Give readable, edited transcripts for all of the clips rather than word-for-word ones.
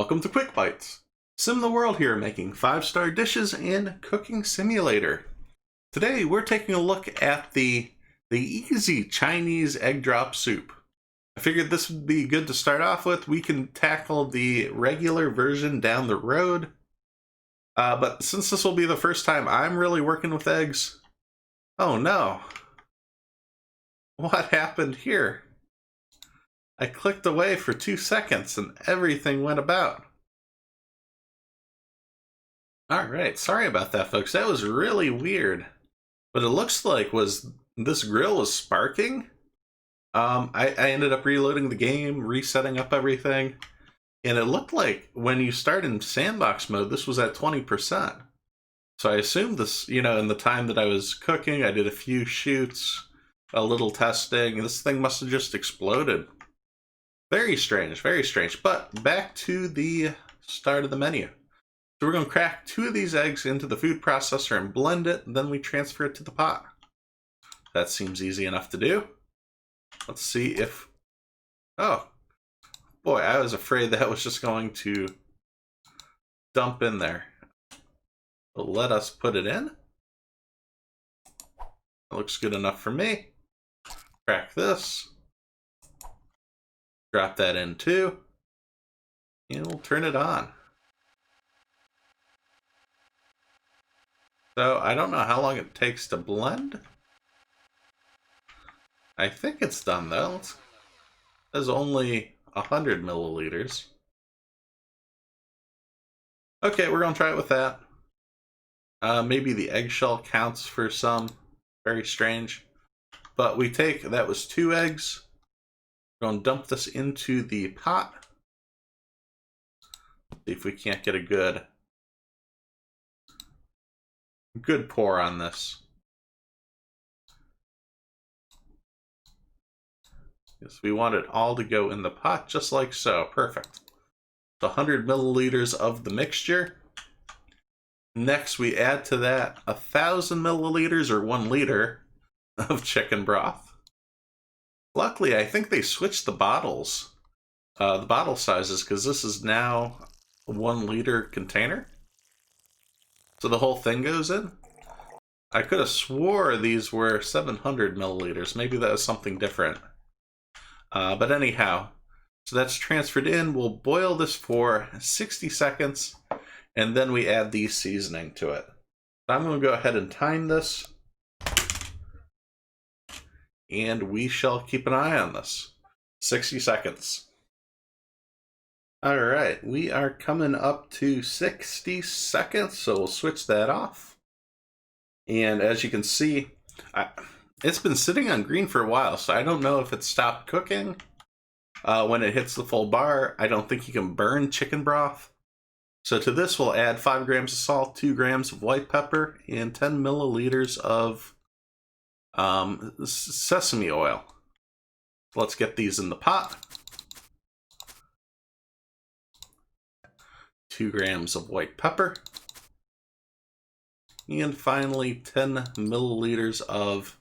Welcome to Quick Bites. SimTheWorld here, making 5-star dishes and cooking simulator. Today we're taking a look at the easy Chinese egg drop soup. I figured this would be good to start off with. We can tackle the regular version down the road. But since this will be the first time I'm really working with eggs... Oh no! What happened here? I clicked away for 2 seconds and everything went about. Alright, sorry about that, folks. That was really weird. What it looks like was this grill was sparking. I ended up reloading the game, resetting up everything, and it looked like when you start in sandbox mode, this was at 20%. So I assumed this, in the time that I was cooking, I did a few shoots, a little testing, and this thing must have just exploded. Very strange, very strange. But back to the start of the menu. So we're going to crack 2 of these eggs into the food processor and blend it, and then we transfer it to the pot. That seems easy enough to do. Let's see if... Oh, boy, I was afraid that was just going to dump in there. But let us put it in. It looks good enough for me. Crack this. Drop that in too, and we'll turn it on. So I don't know how long it takes to blend. I think it's done though. There's only 100 milliliters. Okay, we're gonna try it with that. Maybe the eggshell counts for some. Very strange. But we take, that was 2 eggs. We're going to dump this into the pot. See if we can't get a good pour on this. Yes, we want it all to go in the pot just like so. Perfect. 100 milliliters of the mixture. Next, we add to that 1,000 milliliters or 1 liter of chicken broth. Luckily, I think they switched the bottles, the bottle sizes, because this is now a 1 liter container. So the whole thing goes in. I could have swore these were 700 milliliters. Maybe that was something different. But anyhow, so that's transferred in. We'll boil this for 60 seconds, and then we add the seasoning to it. I'm going to go ahead and time this. And we shall keep an eye on this. 60 seconds. Alright, we are coming up to 60 seconds, so we'll switch that off. And as you can see, it's been sitting on green for a while, so I don't know if it stopped cooking. When it hits the full bar, I don't think you can burn chicken broth. So to this, we'll add 5 grams of salt, 2 grams of white pepper, and 10 milliliters of sesame oil. Let's get these in the pot. 2 grams of white pepper. And finally 10 milliliters of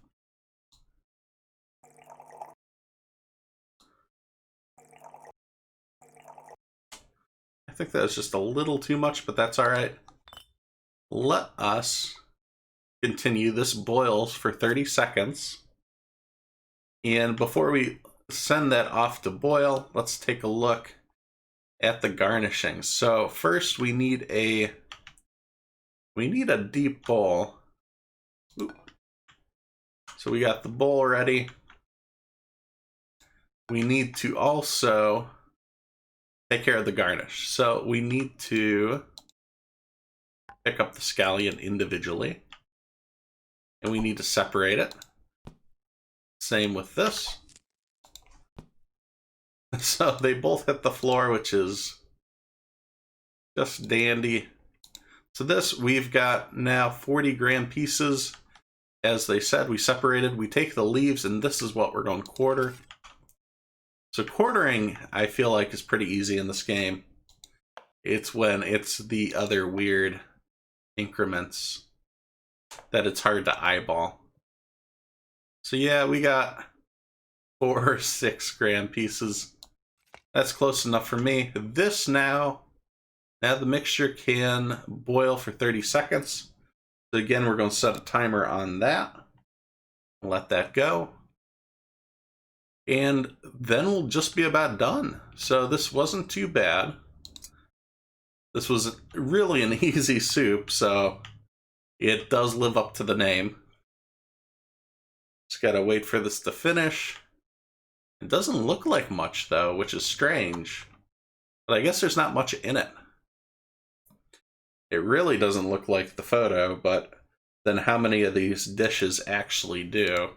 I think that was just a little too much, but that's alright. Let us continue. This boils for 30 seconds. And before we send that off to boil, let's take a look at the garnishing. So first we need a deep bowl. Ooh. So we got the bowl ready. We need to also take care of the garnish. So we need to pick up the scallion individually. And we need to separate it. Same with this. So they both hit the floor, which is just dandy. So this, we've got now 40-gram pieces. As they said, we separated. We take the leaves, and this is what we're going to quarter. So quartering, I feel like, is pretty easy in this game. It's when it's the other weird increments that it's hard to eyeball. So yeah, we got 4 or 6 gram pieces. That's close enough for me. This now Now the mixture can boil for 30 seconds. So again, we're going to set a timer on that. Let that go. And then we'll just be about done. So this wasn't too bad. This was really an easy soup, so it does live up to the name. Just gotta wait for this to finish. It doesn't look like much though, which is strange. But I guess there's not much in it. It really doesn't look like the photo, but then how many of these dishes actually do?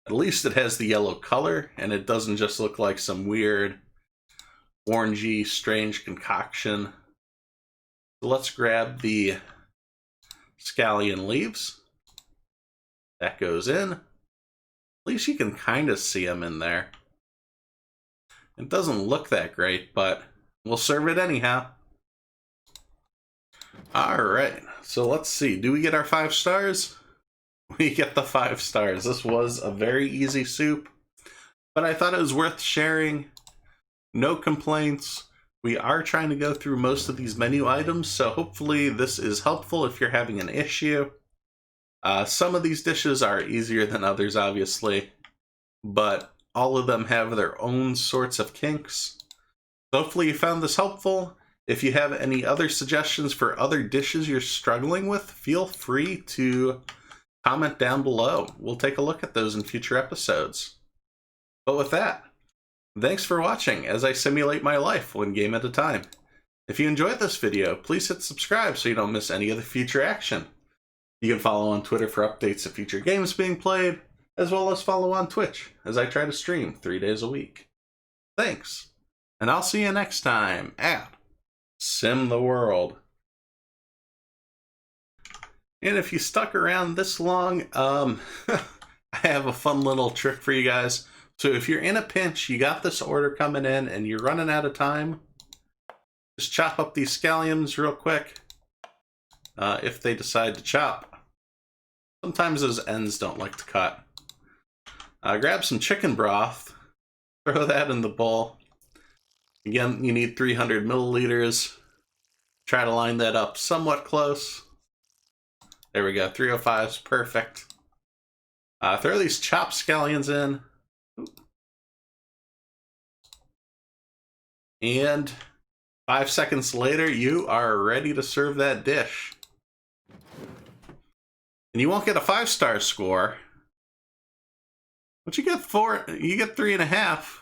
At least it has the yellow color, and it doesn't just look like some weird, orangey, strange concoction. So let's grab the scallion leaves. That goes in. At least you can kind of see them in there. It doesn't look that great, but we'll serve it anyhow. Alright, so let's see. Do we get our 5 stars? We get the 5 stars. This was a very easy soup, but I thought it was worth sharing. No complaints. We are trying to go through most of these menu items, so hopefully this is helpful if you're having an issue. Some of these dishes are easier than others, obviously, but all of them have their own sorts of kinks. So hopefully you found this helpful. If you have any other suggestions for other dishes you're struggling with, feel free to comment down below. We'll take a look at those in future episodes. But with that, thanks for watching as I simulate my life one game at a time. If you enjoyed this video, please hit subscribe so you don't miss any of the future action. You can follow on Twitter for updates of future games being played, as well as follow on Twitch as I try to stream 3 days a week. Thanks, and I'll see you next time at SimTheWorld. And if you stuck around this long, I have a fun little trick for you guys. So if you're in a pinch, you got this order coming in, and you're running out of time, just chop up these scallions real quick, if they decide to chop. Sometimes those ends don't like to cut. Grab some chicken broth, throw that in the bowl. Again, you need 300 milliliters. Try to line that up somewhat close. There we go, 305 is perfect. Throw these chopped scallions in. And 5 seconds later, you are ready to serve that dish. And you won't get a 5-star score, but you get 3.5.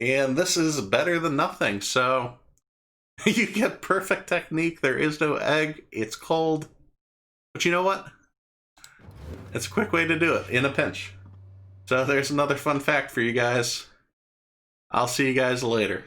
And this is better than nothing, so you get perfect technique. There is no egg, it's cold. But you know what? It's a quick way to do it in a pinch. So there's another fun fact for you guys. I'll see you guys later.